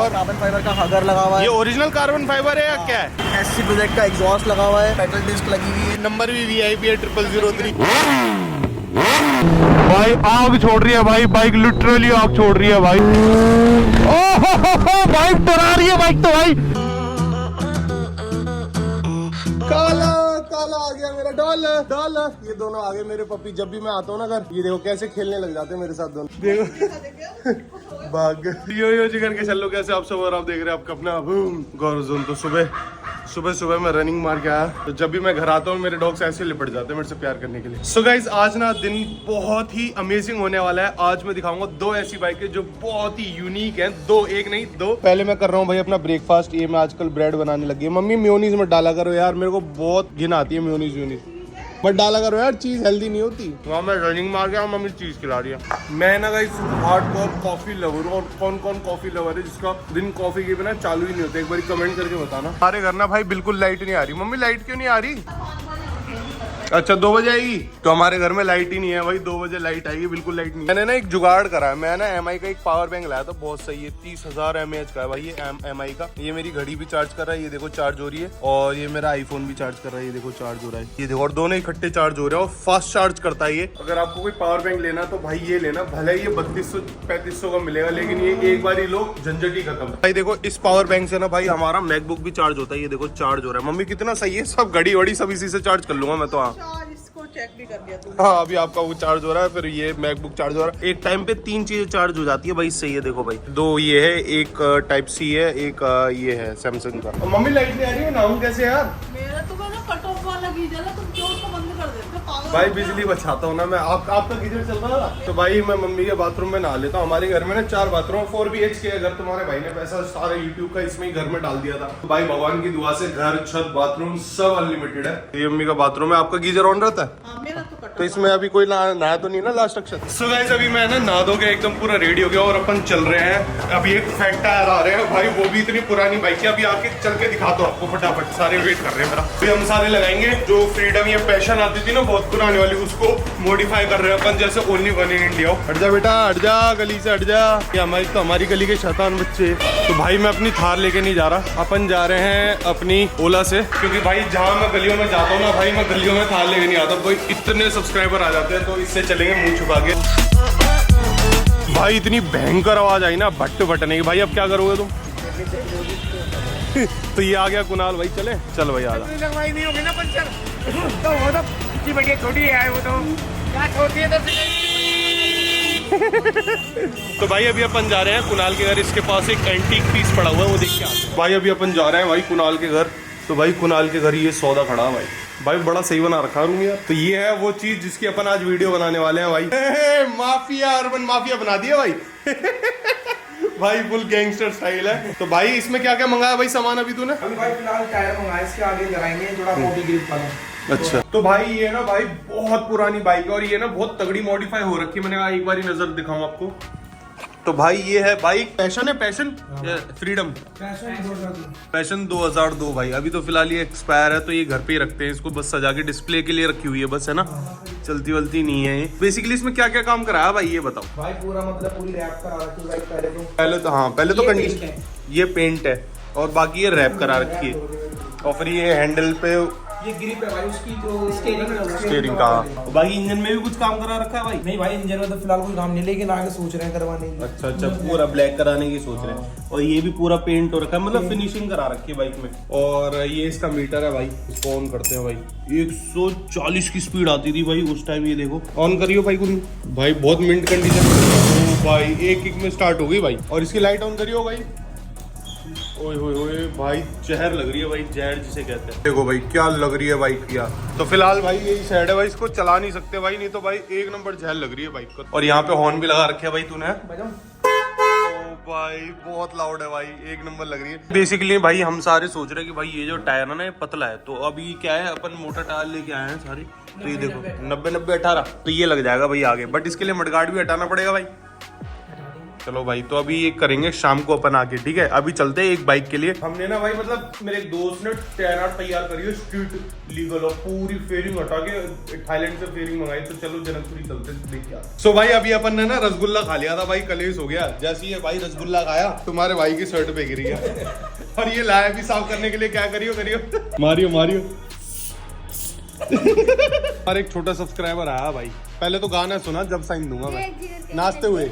Fibre का हगर लगा हुआ है। ये ओरिजिनल कार्बन फाइबर है या क्या है? SC प्रोजेक्ट का एग्जॉस्ट लगा हुआ है, पेट्रोल डिस्क लगी हुई है। नंबर भी VIP है 0003। भाई आग छोड़ रही है भाई, बाइक लिटरली आग छोड़ रही है भाई। ओह बाइक डरा रही है बाइक तो भाई। काला काला आ गया मेरा डॉलर। ये दोनों आ गए मेरे पप्पी। जब भी मैं आता हूँ ना घर, ये देखो कैसे खेलने लग जाते हैं मेरे साथ दोनों। देखो भाग यो जी करके चल लो कैसे आप सब। और आप देख रहे हैं आपका अपना गौरव जोन। तो सुबह मैं रनिंग मार के आया, तो जब भी मैं घर आता हूँ मेरे डॉग्स ऐसे लिपट जाते हैं मेरे से प्यार करने के लिए। सो गाइस आज ना दिन बहुत ही अमेजिंग होने वाला है। आज मैं दिखाऊंगा 2 ऐसी बाइकें जो बहुत ही यूनिक हैं। 2, एक नहीं 2। पहले मैं कर रहा हूँ भाई अपना ब्रेकफास्ट। ये मैं आजकल ब्रेड बनाने लगी है। मम्मी मेयोनीज मत डाला करो यार, मेरे को बहुत घिन आती है मेयोनीज मत डाला करो यार, चीज हेल्दी नहीं होती। वहाँ मैं रनिंग मार गया, मम्मी चीज खिला रही है। मैं ना गाइस हार्डकोर कॉफी लवर हूँ। और कौन कौन कॉफी लवर है जिसका दिन कॉफी के बिना चालू ही नहीं होता, एक बार कमेंट करके बताना। हमारे घर ना भाई बिल्कुल लाइट नहीं आ रही। मम्मी लाइट क्यों नहीं आ रही? अच्छा 2 बजे आएगी। तो हमारे घर में लाइट ही नहीं है भाई, 2 बजे लाइट आएगी, बिल्कुल लाइट नहीं है। मैंने ना एक जुगाड़ करा है। मैं ना MI का एक पावर बैंक लाया था, बहुत सही है, 30,000 mAh का है भाई ये MI का। ये मेरी घड़ी भी चार्ज कर रहा है, ये देखो चार्ज हो रही है। और ये मेरा आईफोन भी चार्ज कर रहा है, ये देखो चार्ज हो रहा है, ये देखो। और दोनों इकट्ठे चार्ज हो रहे हैं और फास्ट चार्ज करता है ये। अगर आपको कोई पावर बैंक लेना तो भाई ये लेना। भले ही ये 3200-3500 का मिलेगा, लेकिन ये एक बार ही लो, झंझट ही खत्म। भाई देखो इस पावर बैंक से ना भाई हमारा मैकबुक भी चार्ज होता है, ये देखो चार्ज हो रहा है। मम्मी कितना सही है, सब घड़ी वड़ी सब इसी से चार्ज कर लूंगा मैं तो। चेक भी कर दिया तूने। हाँ अभी आपका वो चार्ज हो रहा है, फिर ये मैकबुक चार्ज हो रहा है। एक टाइम पे 3 चीजें चार्ज हो जाती है भाई, सही है। देखो भाई 2 ये है, एक टाइप C है, एक ये है सैमसंग का। मम्मी लाइट नहीं आ रही है ना, हूँ कैसे यार? मेरा तो कहना कट ऑफ वाला गीजर है, तुम क्यों उसको बंद कर देते हो? पागल भाई बिजली बचाता हूँ ना मैं। आपका गीजर चल रहा था तो भाई मैं मम्मी के बाथरूम में नहा लेता हूँ। हमारे घर में ना 4 बाथरूम, 4 BHK है घर। तुम्हारे भाई ने पैसा सारा यूट्यूब का इसमें ही घर में डाल दिया था। तो भाई भगवान की दुआ से घर, छत, बाथरूम सब अनलिमिटेड है। ये मम्मी का बाथरूम है। आपका गीजर ऑन रहता है? हाँ, मेरा तो तो इसमें अभी कोई नया तो नहीं ना लास्ट अक्षर। सो गाइस अभी मैं ना नहा धो के एकदम पूरा रेडी हो गया और अपन चल रहे हैं। अभी एक फैट टायर आ रहे हैं भाई, वो भी इतनी पुरानी बाइक है। अभी आके चल के दिखा दो आपको फटाफट, सारे वेट कर रहे हैं मेरा। अभी हम सारे लगाएंगे जो फ्रीडम या पैशन आती थी ना बहुत पुरानी वाली, उसको मॉडिफाई कर रहे हैं अपन, जैसे ओनली वन इन इंडिया। हट जा बेटा हट जा, गली से हट जा। ये हमारी गली के शैतान बच्चे। तो भाई मैं अपनी थार लेके नहीं जा रहा, अपन जा रहे हैं अपनी ओला से। क्योंकि भाई जहाँ मैं गलियों में जाता हूँ ना भाई, मैं गलियों में थार लेके नहीं आता भाई। इतने सब्सक्राइबर आ जाते हैं तो इससे चलेंगे मुंह छुपा के। भाई इतनी भयंकर आवाज आई ना भट्ट बटने की। भाई अब क्या करोगे तुम? तो ये आ गया कुणाल भाई, चले चल भाई आजा। लगवाई नहीं होगी ना पंचर तो वो तो इतनी बढ़िया छोटी है, वो तो क्या छोटी है तो भाई अभी अपन जा रहे हैं कुणाल के घर। इसके पास एक एंटीक पीस पड़ा हुआ है, वो देख के आते हैं। भाई अभी अपन जा रहे हैं भाई कुणाल के घर। तो भाई कुणाल के घर ये सौदा खड़ा है भाई बड़ा सही बना रखा रूम यार। तो ये है वो चीज जिसकी अपन आज वीडियो बनाने वाले हैं भाई। माफिया, अर्बन माफिया बना दिया भाई। भाई फुल गैंगस्टर स्टाइल है। तो भाई इसमें क्या क्या मंगाया भाई सामान अभी तूने? अभी भाई फिलहाल टायर मंगाए, इसके आगे लगाएंगे थोड़ा मोटी ग्रिप वाला। अच्छा तो भाई ये ना भाई बहुत पुरानी बाइक है और ये ना बहुत तगड़ी मॉडिफाई हो रखी है। मैंने कहा एक बार नजर दिखाऊं आपको। तो भाई ये है बाइक पैशन है, पैशन फ्रीडम पैशन 2002 भाई। अभी तो फिलहाल ये एक्सपायर है तो ये घर पे ही रखते हैं इसको, बस सजा के डिस्प्ले के लिए रखी हुई है बस, है ना, चलती वलती नहीं है ये। बेसिकली इसमें क्या क्या काम कराया भाई ये बताओ? भाई पूरा मतलब पूरी रैप करा रखी है बाइक पहले तो। हाँ पहले तो कंडीशन, ये पेंट है और बाकी ये रैप करा रखी है। और फिर ये हैंडल पे ये ग्रिप है भाई उसकी, जो स्टीयरिंग का। बाकी इंजन में भी कुछ काम करा रखा है भाई? नहीं भाई इंजन में तो फिलहाल कोई काम नहीं, लेकिन आगे सोच रहे हैं करवाने की। अच्छा पूरा ब्लैक कराने की सोच रहे हैं। और ये भी पूरा पेंट हो रखा है, मतलब फिनिशिंग करा रखी है बाइक में। और ये इसका मीटर है भाई, इसको ऑन करते हैं भाई। 140 की स्पीड आती थी भाई उस टाइम। ये देखो ऑन करियो भाई कुछ भाई, बहुत मिंट कंडीशन भाई, एक किक में स्टार्ट हो गई भाई। और इसकी लाइट ऑन करियो भाई। ओए होए होए भाई जहर लग रही है भाई, जहर जिसे कहते हैं। देखो भाई क्या लग रही है बाइक की यार। तो फिलहाल भाई यही साइड है भाई, इसको चला नहीं सकते भाई, नहीं तो भाई एक नंबर जहर लग रही है बाइक को। और यहाँ पे हॉर्न भी लगा रखे है भाई तूने। भाई बहुत लाउड है भाई, एक नंबर लग रही है। बेसिकली भाई हम सारे सोच रहे हैं कि भाई ये जो टायर है ना ये पतला है, तो अभी क्या है अपन मोटा टायर लेके आए हैं सारे। तो ये देखो 90-90-18 तो ये लग जाएगा भाई आगे, बट इसके लिए मडगार्ड भी हटाना पड़ेगा भाई। चलो भाई, तो अभी ये करेंगे शाम को अपन आके, ठीक है। अभी चलते हैं एक बाइक के लिए। हमने ना भाई मतलब मेरे एक दोस्त ने 10R तैयार करी है स्ट्रीट लीगल, और पूरी फेयरिंग हटा के थाईलैंड से फेयरिंग मंगाई। तो चलो जनकपुरी चलते देखिए। सो भाई अभी अपन ने ना रसगुल्ला खा लिया था भाई, कलेश हो गया। जैसे ही भाई रसगुल्ला खाया तुम्हारे भाई की शर्ट पे गिर गया और ये लाया भी साफ करने के लिए। क्या करियो मारियो और एक छोटा सब्सक्राइबर आया भाई, पहले तो गाना सुना जब साइन दूंगा मैं नाचते हुए।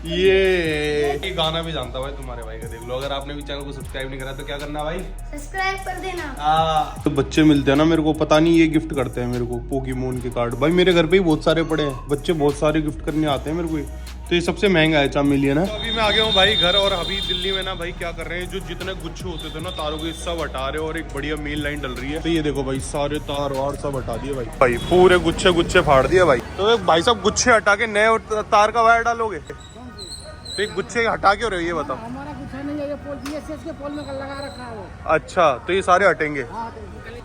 ये गाना भी जानता भाई तुम्हारे भाई का, देख लो। अगर आपने भी चैनल को सब्सक्राइब नहीं करा तो क्या करना भाई, सब्सक्राइब कर देना। तो बच्चे मिलते हैं ना मेरे को, पता नहीं ये गिफ्ट करते हैं मेरे को पोकेमोन के कार्ड। भाई मेरे घर पे ही बहुत सारे पड़े हैं, बच्चे बहुत सारे गिफ्ट करने आते हैं मेरे को। तो ये सबसे महंगा है चामिलियन है। तो अभी मैं आ गया हूँ भाई घर, और अभी दिल्ली में ना भाई क्या कर रहे हैं, जो जितने गुच्छे होते थे ना तारों के सब हटा रहे हैं, और एक बढ़िया मेन लाइन डल रही है। तो ये देखो भाई सारे तार वार सब हटा दिए भाई पूरे गुच्छे फाड़ दिए भाई। तो भाई साहब गुच्छे हटा के नए तार का वायर डालोगे? तो एक गुच्छे हटा के हो रहे हो ये बताओ। हमारा गुच्छा नहीं है, ये पोल बीएसएस के पोल में लगा रखा है वो। अच्छा, तो ये सारे हटेंगे।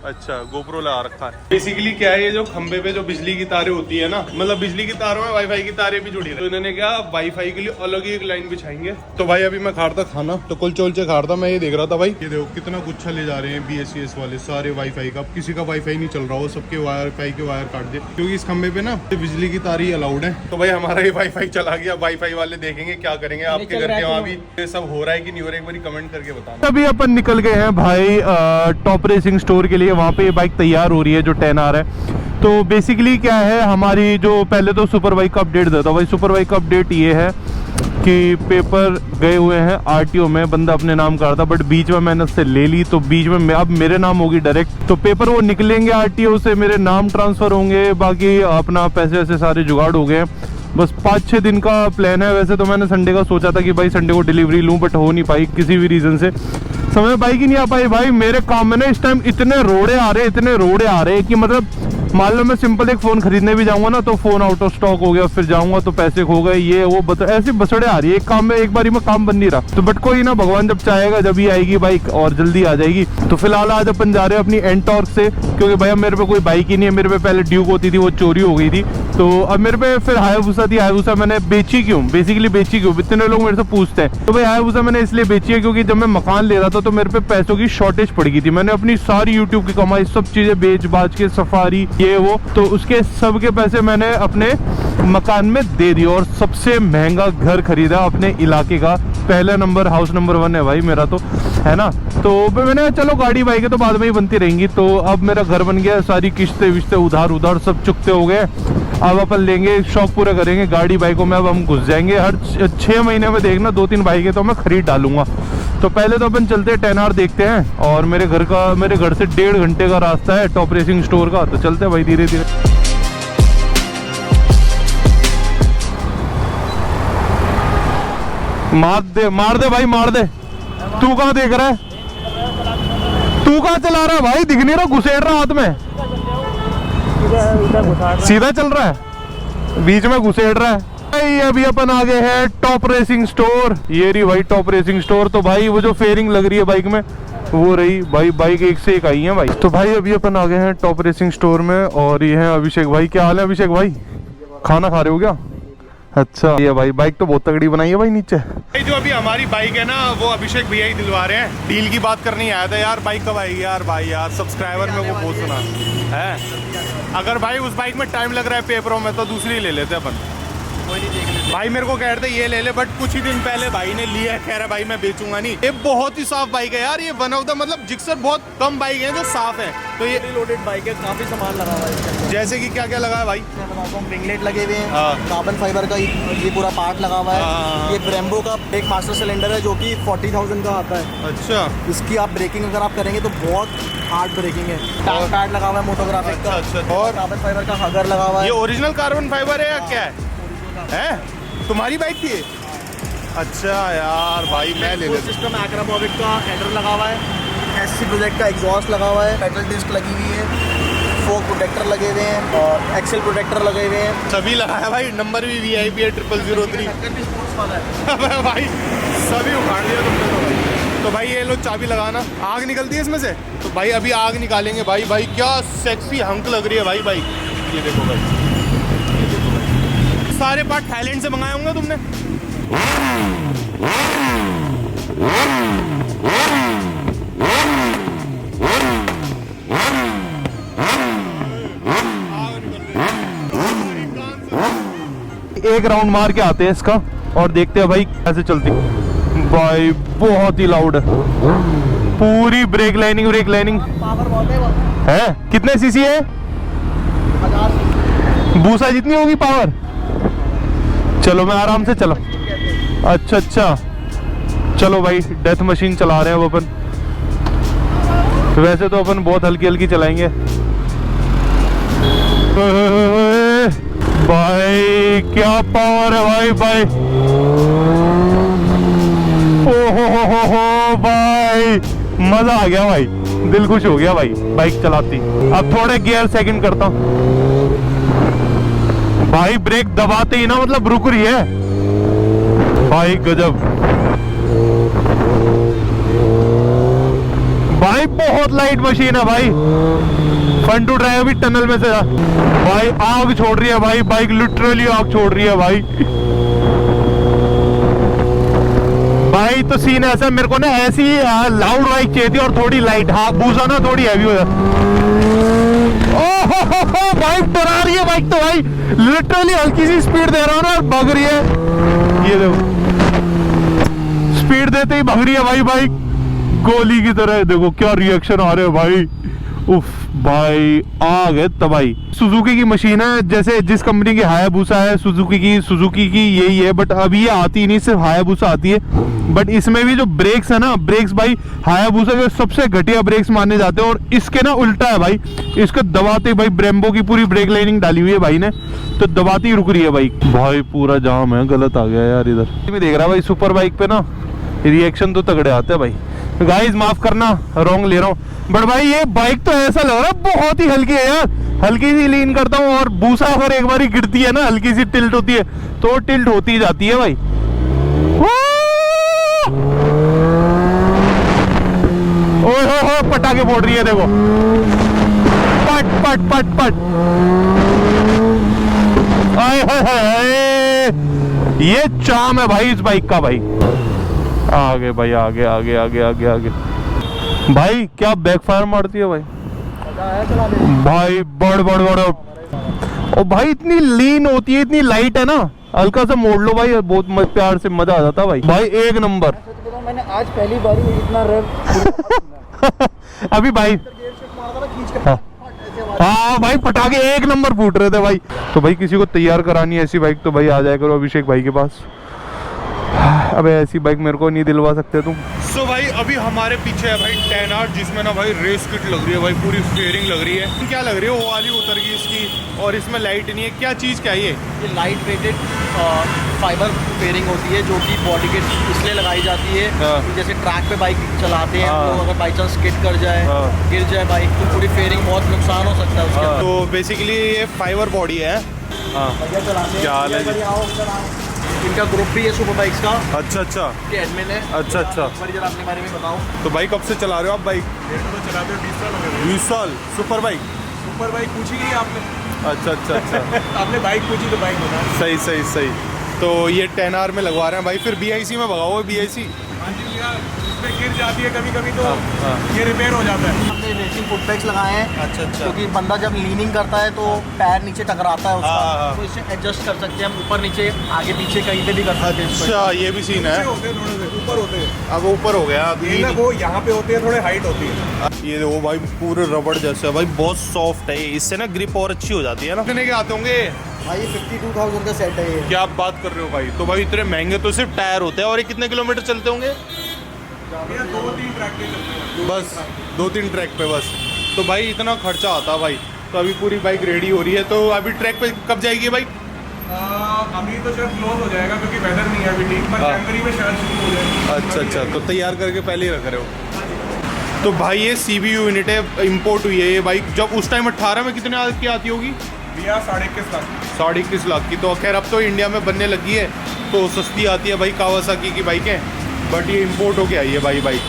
अच्छा, गोप्रो लगा रखा है। बेसिकली क्या है, ये जो खंबे पे जो बिजली की तारें होती है ना, मतलब बिजली की तारों में वाईफाई की तारें भी जुड़ी है। तो इन्होंने क्या वाईफाई के लिए अलग ही एक लाइन बिछाएंगे। तो भाई अभी मैं खा रहा था खाना, तो कुलचे उलचे खा रहा था। मैं ये देख रहा था भाई, ये देखो कितना गुच्छा ले जा रहे हैं BSCS वाले सारे वाईफाई का। किसी का वाईफाई नहीं चल रहा हो, सबके वाईफाई के वायर काट दिए, क्योंकि इस खंबे पे ना बिजली की तार ही अलाउड है। तो भाई हमारा ये वाईफाई चला गया, वाईफाई वाले देखेंगे क्या करेंगे। आपके घर के वहाँ भी ये सब हो रहा है कि नहीं हो रहा है, एक बार कमेंट करके बताना। अभी अपन निकल गए हैं भाई टॉप रेसिंग स्टोर के लिए। वहाँ पे ये बाइक तैयार हो रही है जो 10R है। तो बेसिकली क्या है, हमारी जो पहले तो सुपर बाइक का अपडेट देता भाई। सुपर बाइक का अपडेट ये है कि पेपर गए हुए हैं RTO में, बंदा अपने नाम कर रहा था, बट बीच में मैंने उससे ले ली, तो बीच में अब मेरे नाम होगी डायरेक्ट। तो पेपर वो निकलेंगे RTO से, मेरे नाम ट्रांसफर होंगे, बाकी अपना पैसे वैसे सारे जुगाड़ हो गए। बस 5-6 दिन का प्लान है। वैसे तो मैंने संडे का सोचा था कि भाई संडे को डिलीवरी लूं, बट हो नहीं पाई किसी भी रीजन से, समय बाइक ही नहीं आ पाई भाई। मेरे काम में ना इस टाइम इतने रोड़े आ रहे कि मतलब मान लो मैं सिंपल एक फोन खरीदने भी जाऊंगा ना, तो फोन आउट ऑफ स्टॉक हो गया, फिर जाऊंगा तो पैसे खो गए, ये वो ऐसी बसड़े आ रही है। एक काम में एक बारी में काम बन नहीं रहा। तो बट कोई ना, भगवान जब चाहेगा जब ही आएगी बाइक, और जल्दी आ जाएगी। तो फिलहाल आज अपन जा रहे हैं अपनी एनटॉर्क से, क्योंकि भैया मेरे पे कोई बाइक ही नहीं है। मेरे पे पहले ड्यूक होती थी, वो चोरी हो गई थी। तो अब मेरे पे फिर हायाबुसा थी। हायाबुसा मैंने बेची क्यों, बेसिकली बेची क्यों, इतने लोग मेरे से पूछते हैं। तो भाई हायाबुसा मैंने इसलिए बेची है क्योंकि जब मैं मकान ले रहा था तो मेरे पे पैसों की शॉर्टेज पड़ गई थी। मैंने अपनी सारी यूट्यूब की कमाई सब चीजें बेच बाच के, सफारी ये वो, तो उसके सब के पैसे मैंने अपने मकान में दे दिए, और सबसे महंगा घर खरीदा अपने इलाके का। पहला नंबर, हाउस नंबर 1 है भाई मेरा, तो है ना। तो मैंने चलो गाड़ी बाइक है तो बाद में ही बनती रहेंगी। तो अब मेरा घर बन गया, सारी किस्तें विस्तें उधार सब चुकते हो गए। अब अपन लेंगे, शौक पूरा करेंगे गाड़ी बाइकों में। अब हम घुस जाएंगे हर 6 महीने में, देखना 2-3 बाइकें तो मैं खरीद डालूंगा। तो पहले तो अपन चलते हैं 10R देखते हैं, और मेरे घर से 1.5 घंटे का रास्ता है टॉप रेसिंग स्टोर का। तो चलते हैं भाई धीरे धीरे। मार दे भाई, मार दे। तू कहाँ देख रहा है, तू कहाँ चला रहा है भाई, दिख नहीं रहा, घुसेड़ रहा हाथ में, सीधा चल रहा है, बीच में घुसेड़ रहा है। अभी अपन आ गए हैं टॉप रेसिंग स्टोर। ये रही भाई टॉप रेसिंग स्टोर। तो भाई वो जो फेयरिंग लग रही है बाइक में वो रही भाई, बाइक एक से एक आई है भाई। तो भाई अभी अपन आ गए हैं टॉप रेसिंग स्टोर में, और ये है अभिषेक भाई। क्या हाल है अभिषेक भाई, खाना खा रहे हो क्या? अच्छा ये भाई बाइक तो बहुत तगड़ी बनाई है भाई नीचे। जो अभी हमारी बाइक है ना, वो अभिषेक भैया ही दिलवा रहे हैं। डील की बात करने आया था यार, बाइक कब आएगी यार भाई, यार सब्सक्राइबर में वो बहुत सुना है। अगर भाई उस बाइक में टाइम लग रहा है पेपरों में, तो दूसरी ले लेते अपन। भाई मेरे को कह रहे थे ये ले ले, बट कुछ ही दिन पहले भाई ने लिया है, कह रहा भाई मैं बेचूंगा नहीं। ये बहुत ही साफ बाइक है यार, ये वन ऑफ द मतलब जिक्सर बहुत कम बाइक है जो साफ है। तो ये लोडेड बाइक है, काफी सामान लगा हुआ है इसके अंदर। जैसे कि क्या क्या लगा है भाई? रिंगलेट लगे हुए हैं, कार्बन फाइबर का ये पूरा पार्ट लगा हुआ है। ये ब्रेम्बो का ब्रेक मास्टर सिलेंडर है जो कि 40,000 का आता है। अच्छा, इसकी आप ब्रेकिंग अगर आप करेंगे तो बहुत हार्ड ब्रेकिंग है। पैड लगा हुआ है मोटोग्राफिक का। अच्छा। और कार्बन फाइबर का हगर लगा हुआ है। ये ओरिजिनल कार्बन फाइबर है या क्या है? तुम्हारी बाइक थी? अच्छा यार भाई मैं ले लेता। सिस्टम एक्रामोविक का हेडर लगा हुआ है, SC प्रोजेक्ट का एग्जॉस्ट लगा हुआ है, पेडल डिस्क लगी हुई है, फोक प्रोटेक्टर लगे हुए हैं, और एक्सेल प्रोटेक्टर लगे हुए हैं। सभी लगाया भाई, नंबर भी VIP है 0003 भाई सभी उखाड़ दिया तुमने तो भाई। तो भाई ये लो चाबी लगाना, आग निकलती है इसमें से। तो भाई अभी आग निकालेंगे भाई। भाई क्या सेक्सी हंक लग रही है भाई बाइक। ये देखो भाई, सारे पार्ट थाईलैंड से मंगाए होंगे तुमने? एक राउंड मार के आते हैं इसका और देखते हैं भाई कैसे चलती। भाई बहुत ही लाउड है, पूरी ब्रेक लाइनिंग पावर बहुत है। कितने सीसी है? 50। बूसा जितनी होगी पावर। चलो मैं आराम से चला। अच्छा चलो भाई, डेथ मशीन चला रहे हैं अब अपन। वैसे तो अपन बहुत हल्की चलाएंगे। भाई क्या पावर है भाई। ओहो भाई, मजा आ गया भाई, दिल खुश हो गया भाई बाइक चलाती। अब थोड़े गियर सेकंड करता हूं भाई, ब्रेक दबाते ही ना मतलब रुक रही है भाई, गजब भाई, बहुत लाइट मशीन है भाई। फन टू ड्राइव भी टनल में से भाई आग छोड़ रही है भाई, बाइक लिटरली आग छोड़ रही है भाई। भाई तो सीन ऐसा, मेरे को ना ऐसी लाउड बाइक चाहिए थी और थोड़ी लाइट। हाँ बूसा ना थोड़ी हैवी हो जाए। ओहो भाई डरा रही है बाइक तो भाई, लिटरली हल्की सी स्पीड दे रहा हूँ ना और भाग रही है। ये देखो स्पीड देते ही भाग रही है भाई बाइक, गोली की तरह। देखो क्या रिएक्शन आ रहे हैं भाई। उफ भाई आ गए तबाही। सुजुकी की मशीन है, जैसे जिस कंपनी की हायाबुसा है सुजुकी की यही है, बट अभी ये आती नहीं, सिर्फ हायाबुसा आती है। बट इसमें भी जो ब्रेक्स है ना, ब्रेक्स भाई हायाबुसा के सबसे घटिया ब्रेक्स माने जाते हैं और इसके ना उल्टा है भाई। इसको दबाते भाई, ब्रेम्बो की पूरी ब्रेक लाइनिंग डाली हुई है भाई ने, तो दबाती ही रुक रही है बाइक। भाई पूरा जाम है, गलत आ गया यार इधर भी देख रहा भाई। सुपर बाइक पे ना रिएक्शन तो तगड़े आते हैं भाई। गाइस माफ करना, रॉन्ग ले रहा हूँ, बट भाई ये बाइक तो ऐसा लग रहा है बहुत ही हल्की है यार। हल्की सी लीन करता हूँ और बूसा अगर एक बार गिरती है ना, हल्की सी टिल्ट होती है तो टिल्ट होती ही जाती है भाई। ओए हो पटाखे फोड़ रही है देखो, पट पट पट पट। आए हाय, ये चाम है भाई इस बाइक का भाई। आगे भाई आगे आगे आगे आगे आगे भाई, क्या बैकफायर मारती है भाई। भाई बड़ और भाई इतनी लीन होती है, इतनी लाइट है ना, हल्का सा मोड़ लो भाई, बहुत प्यार से मजा आ जाता भाई। भाई एक नंबर। मैंने आज पहली बार इतना अभी भाई हाँ भाई पटाखे एक नंबर फूट रहे थे भाई। तो भाई किसी को तैयार करानी है ऐसी बाइक तो भाई आ जाया करो अभिषेक भाई के पास। अबे ऐसी बाइक मेरे को नहीं दिलवा सकते तुम। सो भाई अभी हमारे पीछे है भाई 10R, जिसमें ना भाई रेस किट लग रही है भाई, पूरी फेयरिंग लग रही है। क्या लग रही है, वो वाली उतर गई इसकी, और इसमें लाइट नहीं है। क्या चीज़ क्या है ये लाइट वेटेड फाइबर फेयरिंग होती है, जो कि बॉडी के इसलिए लगाई जाती है कि जैसे ट्रैक पे बाइक चलाते हैं तो अगर बाई चांस स्किड कर जाए, गिर जाए बाइक, तो पूरी फेयरिंग बहुत नुकसान हो सकता है उसके। तो बेसिकली ये फाइबर बॉडी है। इनका ग्रुप भी है सुपर बाइक्स का। अच्छा के एडमिन है। अच्छा जरा अपने बारे में बताओ। तो भाई कब से चला रहे हो आप बाइक? तो चलाते हो 20 साल हो गए। 20 साल। सुपर बाइक पूछी नहीं आपने? अच्छा आपने बाइक पूछी तो बाइक बता। सही। तो ये 10R में लगवा रहे हैं भाई, फिर BIC में भगाओ। BIC हाँ जी भैया, इसमें गिर जाती है कभी तो ये रिपेयर हो जाता है। हमने रेसिंग फुट पैक्स लगाए हैं। अच्छा क्योंकि बंदा जब लीनिंग करता है तो पैर नीचे टकराता है उसका, तो इसे एडजस्ट कर सकते हैं हम, ऊपर नीचे आगे पीछे कहीं पे भी कर सकते हैं। अच्छा ये भी सीन है। ऊपर होते हैं। अब ऊपर हो गया अभी, वो यहाँ पे होते हैं, थोड़े हाइट होती है। ये देखो भाई पूरे रबड़ जैसे है भाई, बहुत सॉफ्ट है, इससे ना ग्रिप और अच्छी हो जाती है ना। कितने के आते होंगे भाई? 52,000 का सेट है ये। क्या आप बात कर रहे हो भाई? तो भाई इतने महंगे तो सिर्फ टायर होते हैं, और ये कितने किलोमीटर चलते होंगे? 2-3 ट्रैक पे चलते हैं। बस 2-3 ट्रैक पे बस। तो भाई इतना खर्चा आता है भाई। तो अभी पूरी बाइक रेडी हो रही है, तो अभी ट्रैक पे कब जाएगी बाइक? अभी तो शायद क्लोज हो जाएगा क्योंकि वेदर नहीं है अभी ठीक, पर जनवरी में शायद शुरू हो जाएगा। अच्छा तो तैयार करके पहले ही रख रहे हो। तो भाई ये CBU यूनिट है, इम्पोर्ट हुई है ये बाइक। जब उस टाइम 18 में कितने की आती होगी भैया? 21.5 लाख। 21.5 लाख की। तो खैर अब तो इंडिया में बनने लगी है तो सस्ती आती है भाई कावासाकी की बाइकें, बट ये इम्पोर्ट होके आई है भाई बाइक।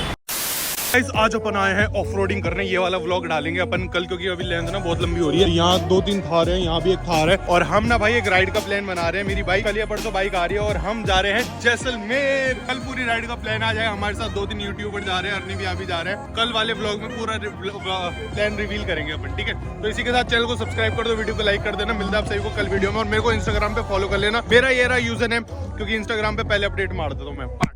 गाइस आज अपन आए हैं ऑफ रोडिंग करने, ये वाला व्लॉग डालेंगे अपन कल क्योंकि अभी लेंथ ना बहुत लंबी हो रही है। यहाँ 2-3 थार हैं, यहाँ भी एक थार है और हम ना भाई एक राइड का प्लान बना रहे हैं। मेरी बाइक कल या परसों बाइक आ रही है और हम जा रहे हैं जैसलमेर। कल पूरी राइड का प्लान आ जाएगा। हमारे साथ 2-3 यूट्यूबर जा रहे हैं, अर्नी भी अभी जा रहे हैं। कल वाले व्लॉग में पूरा प्लान रिवील करेंगे अपन, ठीक है। तो इसी के साथ चैनल को सब्सक्राइब कर दो, वीडियो को लाइक कर देना। मिलता है आप सभी को कल वीडियो में और मेरे को इंस्टाग्राम पे फॉलो कर लेना। मेरा ये रहा यूजर नेम क्योंकि इंस्टाग्राम पे पहले अपडेट मार देता हूँ मैं।